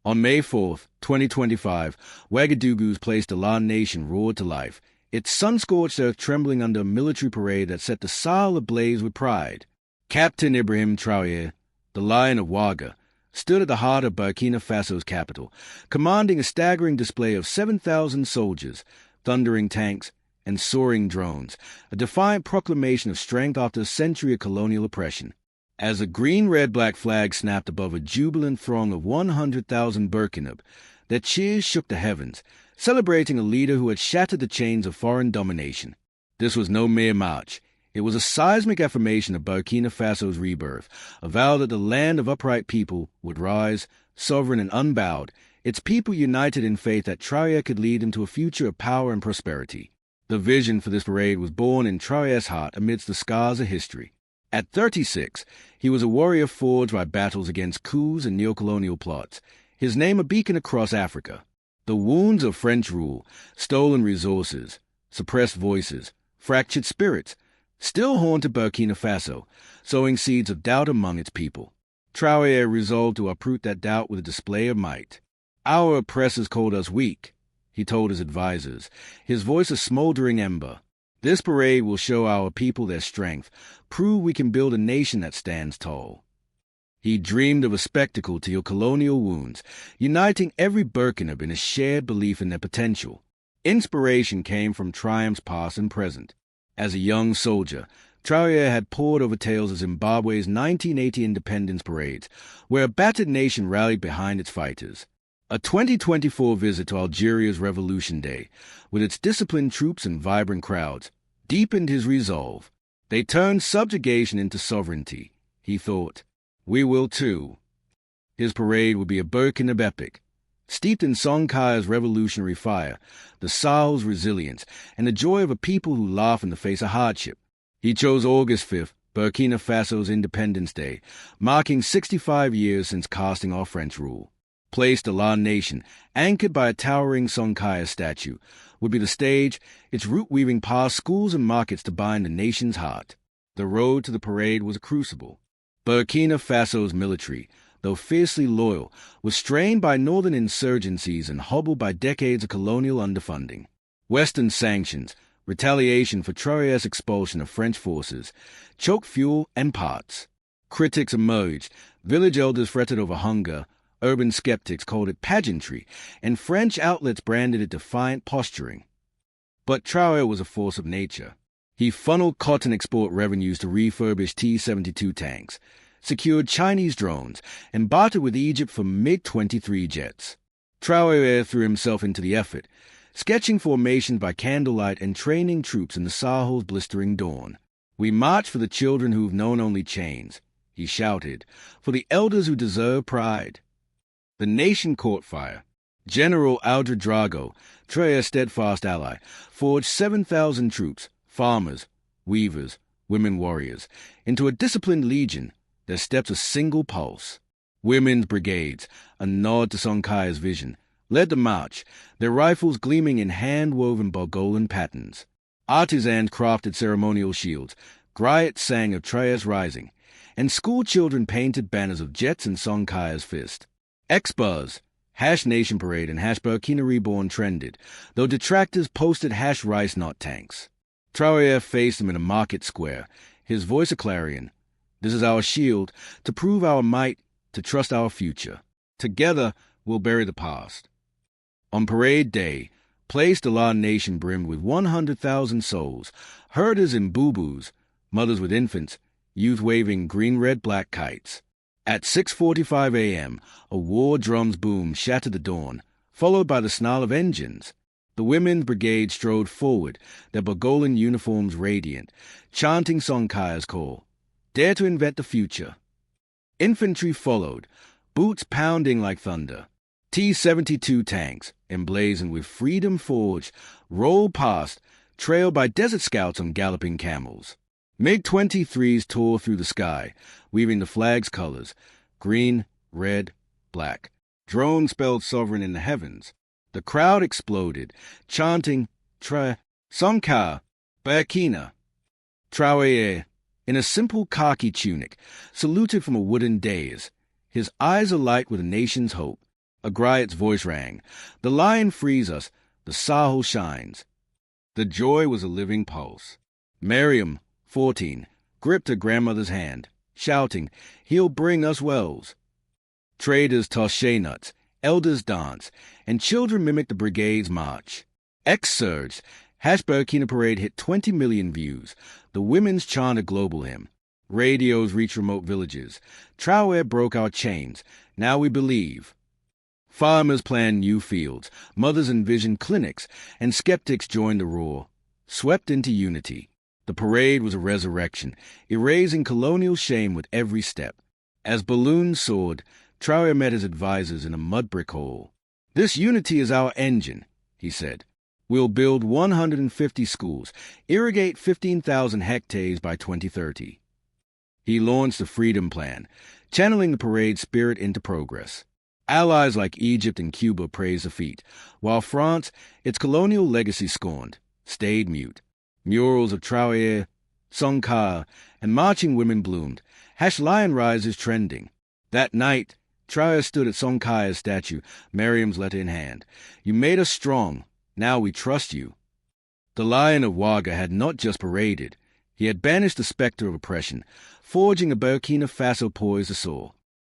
On May 4th, 2025, Ouagadougou's place de la Nation roared to life, its sun-scorched earth trembling under a military parade that set the Sahel ablaze with pride. Captain Ibrahim Traoré, the Lion of Ouaga, stood at the heart of Burkina Faso's capital, commanding a staggering display of 7,000 soldiers, thundering tanks, and soaring drones, a defiant proclamation of strength after a century of colonial oppression. As a green-red-black flag snapped above a jubilant throng of 100,000 Burkinab, their cheers shook the heavens, celebrating a leader who had shattered the chains of foreign domination. This was no mere march. It was a seismic affirmation of Burkina Faso's rebirth, a vow that the land of upright people would rise, sovereign and unbowed, its people united in faith that Traoré could lead them to a future of power and prosperity. The vision for this parade was born in Traoré's heart amidst the scars of history. At 36, he was a warrior forged by battles against coups and neocolonial plots, his name a beacon across Africa. The wounds of French rule, stolen resources, suppressed voices, fractured spirits, still haunted Burkina Faso, sowing seeds of doubt among its people. Traoré resolved to uproot that doubt with a display of might. "Our oppressors called us weak," he told his advisers, his voice a smoldering ember. "This parade will show our people their strength, prove we can build a nation that stands tall." He dreamed of a spectacle to heal colonial wounds, uniting every Burkinab in a shared belief in their potential. Inspiration came from triumphs past and present. As a young soldier, Traoré had pored over tales of Zimbabwe's 1980 independence parades, where a battered nation rallied behind its fighters. A 2024 visit to Algeria's Revolution Day, with its disciplined troops and vibrant crowds, deepened his resolve. They turned subjugation into sovereignty, he thought. We will too. His parade would be a Burkinab epic, steeped in Sonkaya's revolutionary fire, the Sahel's resilience, and the joy of a people who laugh in the face of hardship. He chose August 5th, Burkina Faso's Independence Day, marking 65 years since casting off French rule. Place de la Nation, anchored by a towering Sonkaya statue, would be the stage, its route weaving past schools and markets to bind the nation's heart. The road to the parade was a crucible. Burkina Faso's military, though fiercely loyal, was strained by northern insurgencies and hobbled by decades of colonial underfunding. Western sanctions, retaliation for Traoré's expulsion of French forces, choked fuel and parts. Critics emerged, village elders fretted over hunger, urban skeptics called it pageantry, and French outlets branded it defiant posturing. But Traoré was a force of nature. He funneled cotton export revenues to refurbish T-72 tanks, secured Chinese drones, and bartered with Egypt for MiG-23 jets. Traoré threw himself into the effort, sketching formations by candlelight and training troops in the Sahel's blistering dawn. "We march for the children who've known only chains," he shouted, "for the elders who deserve pride." The nation caught fire. General Ouedraogo, Traoré's steadfast ally, forged 7,000 troops, farmers, weavers, women warriors, into a disciplined legion, their steps a single pulse. Women's brigades, a nod to Sonkaya's vision, led the march, their rifles gleaming in hand-woven Bogolan patterns. Artisans crafted ceremonial shields, griots sang of Traoré's rising, and schoolchildren painted banners of jets and Sonkaya's fist. Expos, #Nation Parade and #Burkina Reborn trended, though detractors posted #Rice Not Tanks. Traoré faced them in a market square, his voice a clarion. "This is our shield, to prove our might, to trust our future. Together we'll bury the past." On parade day, Place de la Nation brimmed with 100,000 souls, herders in boo-boos, mothers with infants, youth waving green-red-black kites. At 6:45 a.m., a war drum's boom shattered the dawn, followed by the snarl of engines. The women's brigade strode forward, their Bogolan uniforms radiant, chanting Sonkaya's call, "Dare to invent the future." Infantry followed, boots pounding like thunder. T-72 tanks, emblazoned with freedom forged, rolled past, trailed by desert scouts on galloping camels. MiG-23s tore through the sky, weaving the flag's colors, green, red, black. Drones spelled sovereign in the heavens. The crowd exploded, chanting, Sonka, Burkina. Traoré, in a simple khaki tunic, saluted from a wooden dais, his eyes alight with a nation's hope. A griot's voice rang. The lion frees us, the Sahel shines. The joy was a living pulse. Miriam, 14, gripped her grandmother's hand, shouting, "He'll bring us wells." Traders tossed shea nuts, elders danced, and children mimicked the brigade's march. X surged. Burkina Parade hit 20 million views. The women's chanted global hymn. Radios reached remote villages. Traoré broke our chains. Now we believe. Farmers planned new fields. Mothers envisioned clinics. And skeptics joined the roar. Swept into unity. The parade was a resurrection, erasing colonial shame with every step. As balloons soared, Traoré met his advisors in a mud brick hole. "This unity is our engine," he said. "We'll build 150 schools, irrigate 15,000 hectares by 2030. He launched the Freedom Plan, channeling the parade's spirit into progress. Allies like Egypt and Cuba praised the feat, while France, its colonial legacy scorned, stayed mute. Murals of Traoré, Sonka, and marching women bloomed. Lion Rise is trending. That night, Traoré stood at Sonka's statue, Miriam's letter in hand. "You made us strong. Now we trust you." The Lion of Ouaga had not just paraded. He had banished the specter of oppression, forging a Burkina Faso poised to soar.